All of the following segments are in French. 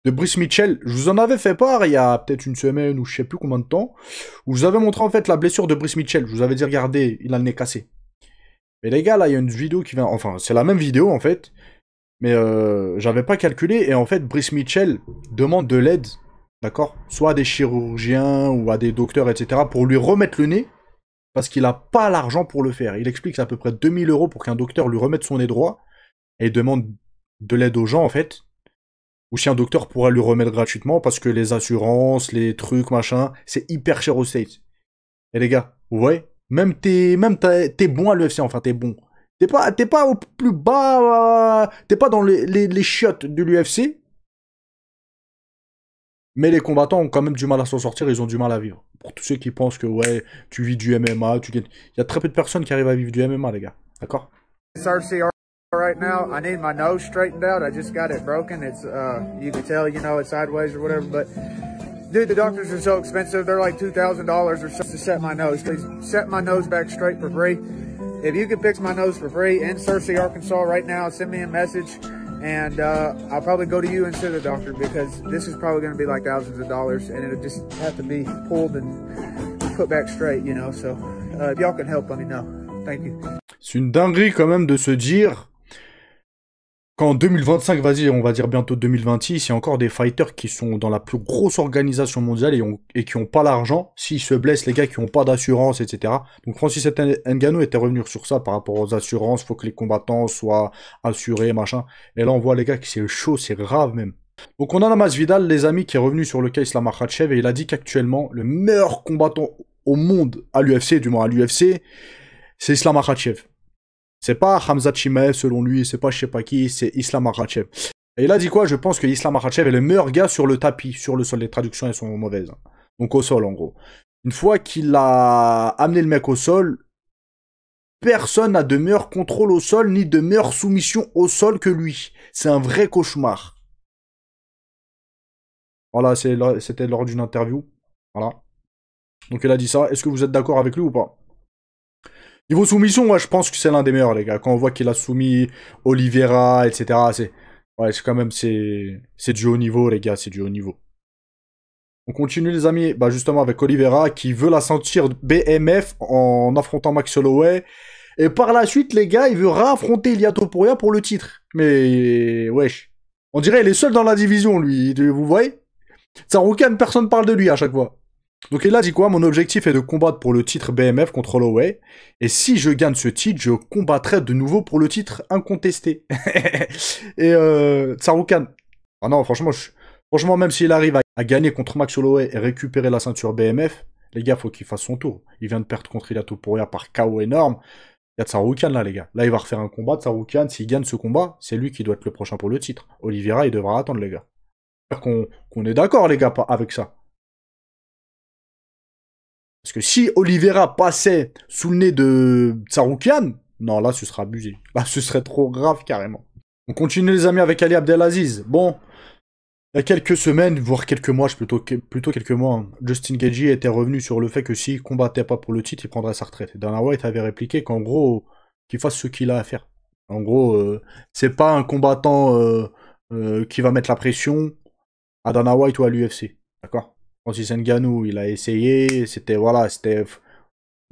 de Brice Mitchell. Je vous en avais fait part il y a peut-être une semaine ou je sais plus combien de temps, où je vous avais montré en fait la blessure de Brice Mitchell. Je vous avais dit, regardez, il a le nez cassé. Mais les gars, là, il y a une vidéo qui vient... Enfin, c'est la même vidéo, en fait. Mais j'avais pas calculé. Et en fait, Brice Mitchell demande de l'aide, d'accord? Soit à des chirurgiens ou à des docteurs, etc. pour lui remettre le nez. Parce qu'il a pas l'argent pour le faire. Il explique que c'est à peu près 2000 € pour qu'un docteur lui remette son nez droit. Et il demande de l'aide aux gens, en fait. Ou si un docteur pourra lui remettre gratuitement. Parce que les assurances, les trucs, machin, c'est hyper cher aux States. Et les gars, vous voyez? T'es bon à l'UFC, enfin t'es bon. T'es pas au plus bas, t'es pas dans les chiottes de l'UFC. Mais les combattants ont quand même du mal à s'en sortir, ils ont du mal à vivre. Pour tous ceux qui pensent que ouais, tu vis du MMA, tu gagnes. Il y a très peu de personnes qui arrivent à vivre du MMA, les gars. D'accord? RCR right now, I need my nose straightened out. I just got it broken. It's you can tell, you know, it's sideways or whatever, but dude, the doctors are so expensive. They're like $2,000 or so to set my nose. Please set my nose back straight for free. If you could fix my nose for free in Searcy, Arkansas right now, send me a message and I'll probably go to you instead of the doctor because this is probably going to be like thousands of dollars and it'll just have to be pulled and put back straight, you know. So if y'all can help, let me know. Thank you. C'est une dinguerie quand même de se dire qu'en 2025, vas-y, on va dire bientôt 2026, il y a encore des fighters qui sont dans la plus grosse organisation mondiale et qui n'ont pas l'argent. S'ils se blessent, les gars qui n'ont pas d'assurance, etc. Donc Francis Ngannou était revenu sur ça par rapport aux assurances. Il faut que les combattants soient assurés, machin. Et là, on voit les gars qui c'est chaud, c'est grave même. Donc on a la Masvidal, les amis, qui est revenu sur le cas Islam Makhachev et il a dit qu'actuellement, le meilleur combattant au monde à l'UFC, du moins à l'UFC, c'est Islam Makhachev. C'est pas Khamzat Chimaev selon lui, c'est pas je sais pas qui, c'est Islam Makhachev. Et il a dit quoi? Je pense que Islam Makhachev est le meilleur gars sur le tapis, sur le sol. Les traductions elles sont mauvaises. Donc au sol en gros. Une fois qu'il a amené le mec au sol, personne n'a de meilleur contrôle au sol ni de meilleure soumission au sol que lui. C'est un vrai cauchemar. Voilà, c'était lors d'une interview. Voilà. Donc il a dit ça. Est-ce que vous êtes d'accord avec lui ou pas? Niveau soumission, moi, je pense que c'est l'un des meilleurs, les gars. Quand on voit qu'il a soumis Oliveira, etc., c'est... Ouais, c'est quand même... C'est du haut niveau, les gars, c'est du haut niveau. On continue, les amis, bah, justement, avec Oliveira, qui veut la ceinture BMF en affrontant Max Holloway. Et par la suite, les gars, il veut réaffronter Ilia Topuria pour le titre. Mais... wesh. On dirait il est seul dans la division, lui. Vous voyez? Tsarukyan, personne parle de lui à chaque fois. Donc il a dit quoi? Mon objectif est de combattre pour le titre BMF contre Holloway. Et si je gagne ce titre, je combattrai de nouveau pour le titre incontesté. Et Tsarukyan. Ah non, franchement, même s'il arrive à gagner contre Max Holloway et récupérer la ceinture BMF, les gars, faut qu'il fasse son tour. Il vient de perdre contre Ilia Topuria par KO énorme. Il y a Tsarukyan là, les gars. Là, il va refaire un combat. Tsarukyan, s'il gagne ce combat, c'est lui qui doit être le prochain pour le titre. Oliveira, il devra attendre, les gars. Qu'on est d'accord, les gars, avec ça. Parce que si Oliveira passait sous le nez de Tsarukyan, non, là, ce serait abusé. Là, ce serait trop grave, carrément. On continue, les amis, avec Ali Abdelaziz. Bon, il y a quelques semaines, voire quelques mois, plutôt quelques mois, hein, Justin Gaethje était revenu sur le fait que s'il combattait pas pour le titre, il prendrait sa retraite. Et Dana White avait répliqué qu'en gros, qu'il fasse ce qu'il a à faire. En gros, c'est pas un combattant qui va mettre la pression à Dana White ou à l'UFC. D'accord? Francis Ngannou, il a essayé, c'était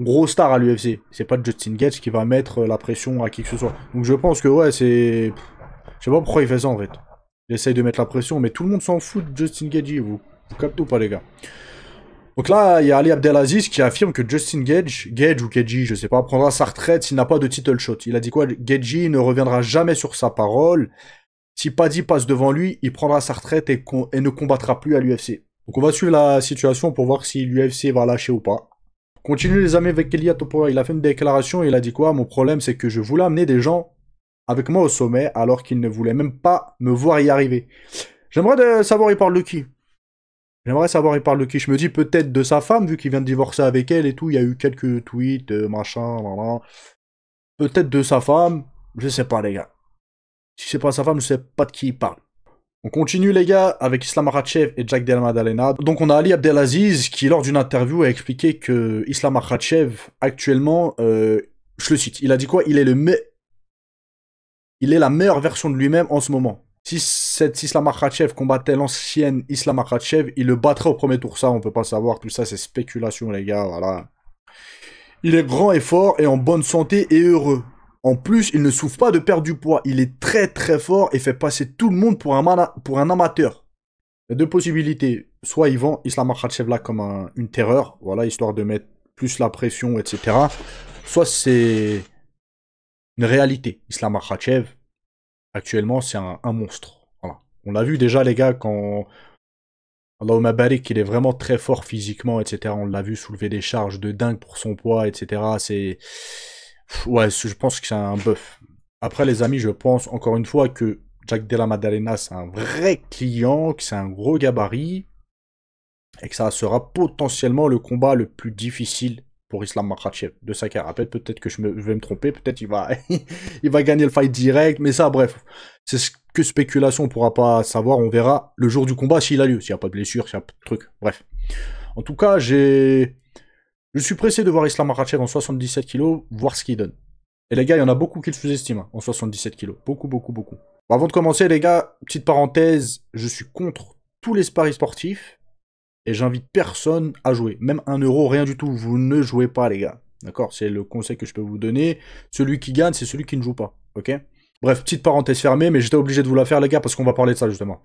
gros star à l'UFC. C'est pas Justin Gaethje qui va mettre la pression à qui que ce soit. Donc je pense que ouais, c'est... Je sais pas pourquoi il fait ça en fait. Il essaye de mettre la pression, mais tout le monde s'en fout de Justin Gaethje, vous captez ou pas les gars? Donc là, il y a Ali Abdelaziz qui affirme que Justin Gaethje ou Gaethje, je sais pas, prendra sa retraite s'il n'a pas de title shot. Il a dit quoi? Gaethje ne reviendra jamais sur sa parole. Si Paddy passe devant lui, il prendra sa retraite et ne combattra plus à l'UFC. Donc on va suivre la situation pour voir si l'UFC va lâcher ou pas. Continue les amis avec Ilia Topuria. Il a fait une déclaration et il a dit quoi? Mon problème c'est que je voulais amener des gens avec moi au sommet alors qu'ils ne voulaient même pas me voir y arriver. J'aimerais savoir il parle de qui. J'aimerais savoir il parle de qui. Je me dis peut-être de sa femme vu qu'il vient de divorcer avec elle et tout. Il y a eu quelques tweets, machin, voilà. Peut-être de sa femme. Je sais pas les gars. Si c'est pas sa femme, je sais pas de qui il parle. On continue les gars avec Islam Makhachev et Jack Della Maddalena. Donc on a Ali Abdelaziz qui lors d'une interview a expliqué que Islam Makhachev actuellement, je le cite, il a dit quoi? Il est la meilleure version de lui-même en ce moment. Si cet Islam Makhachev combattait l'ancienne Islam Makhachev, il le battrait au premier tour. Ça, on peut pas savoir. Tout ça, c'est spéculation, les gars. Voilà. Il est grand et fort et en bonne santé et heureux. En plus, il ne souffre pas de perdre du poids. Il est très très fort et fait passer tout le monde pour un amateur. Il y a deux possibilités. Soit il vend Islam Makhachev là comme une terreur, voilà, histoire de mettre plus la pression, etc. Soit c'est une réalité. Islam Makhachev, actuellement, c'est un monstre. Voilà. On l'a vu déjà, les gars, quand Allahumma barik, il est vraiment très fort physiquement, etc. On l'a vu soulever des charges de dingue pour son poids, etc. C'est... Ouais, je pense que c'est un bœuf. Après, les amis, je pense, encore une fois, que Jack Della Maddalena, c'est un vrai client, que c'est un gros gabarit, et que ça sera potentiellement le combat le plus difficile pour Islam Makhachev de sa carrière. Peut-être que je vais me tromper, peut-être il va, il va gagner le fight direct, mais ça, bref, c'est que spéculation, on pourra pas savoir, on verra le jour du combat s'il a lieu, s'il n'y a pas de blessure, s'il y a pas de truc, bref. En tout cas, je suis pressé de voir Islam Makhachev en 77 kg, voir ce qu'il donne. Et les gars, il y en a beaucoup qui le sous-estiment hein, en 77 kg. Beaucoup, beaucoup, beaucoup. Bon, avant de commencer, les gars, petite parenthèse, je suis contre tous les paris sportifs. Et j'invite personne à jouer. Même 1 euro, rien du tout. Vous ne jouez pas, les gars. D'accord? C'est le conseil que je peux vous donner. Celui qui gagne, c'est celui qui ne joue pas. Ok? Bref, petite parenthèse fermée, mais j'étais obligé de vous la faire, les gars, parce qu'on va parler de ça, justement.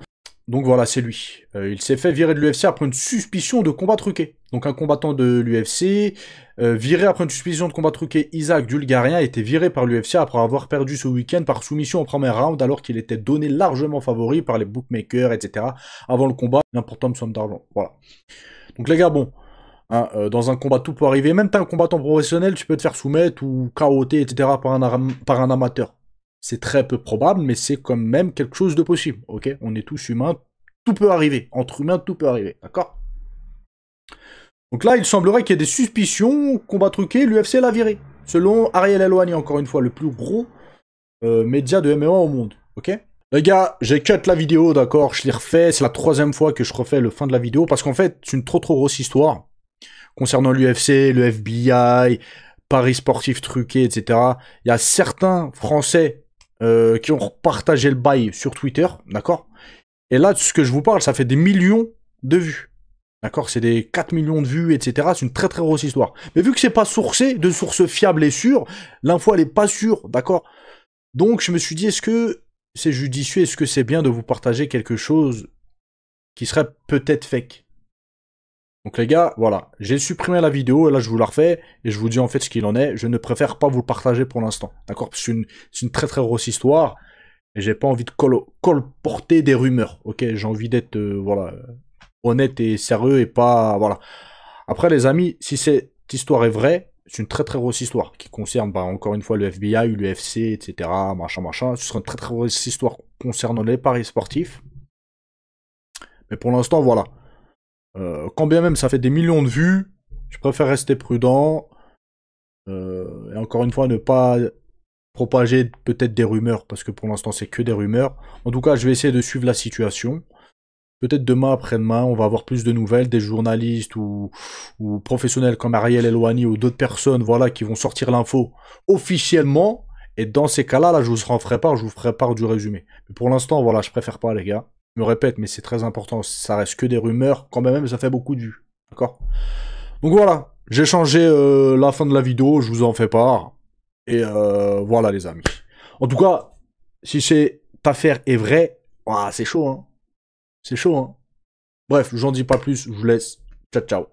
Donc voilà, c'est lui. Il s'est fait virer de l'UFC après une suspicion de combat truqué. Donc un combattant de l'UFC, viré après une suspicion de combat truqué, Isaac Dulgarien a été viré par l'UFC après avoir perdu ce week-end par soumission au premier round alors qu'il était donné largement favori par les bookmakers, etc. Avant le combat, une importante somme d'argent. Voilà. Donc les gars, bon, hein, dans un combat tout peut arriver. Même t'es un combattant professionnel, tu peux te faire soumettre ou KOT, etc. par un amateur. C'est très peu probable, mais c'est quand même quelque chose de possible, ok? On est tous humains, tout peut arriver. Entre humains, tout peut arriver, d'accord? Donc là, il semblerait qu'il y ait des suspicions, combat truqué, l'UFC l'a viré. Selon Ariel Helwani, encore une fois, le plus gros média de MMA au monde, ok? Les gars, j'ai cut la vidéo, d'accord? Je l'ai refait, c'est la 3e fois que je refais le fin de la vidéo, parce qu'en fait, c'est une trop grosse histoire concernant l'UFC, le FBI, paris sportifs truqués, etc. Il y a certains Français qui ont partagé le bail sur Twitter, d'accord? Et là, ce que je vous parle, ça fait des millions de vues. D'accord? C'est des 4 millions de vues, etc. C'est une très grosse histoire. Mais vu que c'est pas sourcé, de source fiable et sûre, l'info elle est pas sûre, d'accord? Donc je me suis dit, est-ce que c'est judicieux, est-ce que c'est bien de vous partager quelque chose qui serait peut-être fake? Donc les gars, voilà, j'ai supprimé la vidéo, et là je vous la refais, et je vous dis en fait ce qu'il en est. Je ne préfère pas vous le partager pour l'instant, d'accord? Parce que c'est une très grosse histoire, et j'ai pas envie de colporter des rumeurs, ok? J'ai envie d'être, voilà, honnête et sérieux, et pas, voilà. Après les amis, si cette histoire est vraie, c'est une très grosse histoire, qui concerne, bah, encore une fois, le FBI, l'UFC, etc., machin, ce sera une très grosse histoire concernant les paris sportifs. Mais pour l'instant, voilà. Quand bien même ça fait des millions de vues, je préfère rester prudent et encore une fois ne pas propager peut-être des rumeurs parce que pour l'instant c'est que des rumeurs. En tout cas, je vais essayer de suivre la situation. Peut-être demain, après-demain, on va avoir plus de nouvelles, des journalistes ou professionnels comme Ariel Helwani ou d'autres personnes, voilà, qui vont sortir l'info officiellement. Et dans ces cas-là, là, je vous en ferai part, je vous ferai part du résumé. Mais pour l'instant, voilà, je préfère pas, les gars. Je me répète, mais c'est très important, ça reste que des rumeurs, quand même ça fait beaucoup de vues, d'accord? Donc voilà, j'ai changé la fin de la vidéo, je vous en fais part, et voilà les amis. En tout cas, si cette affaire est vraie, c'est chaud, hein. C'est chaud, hein. Bref, j'en dis pas plus, je vous laisse, ciao ciao.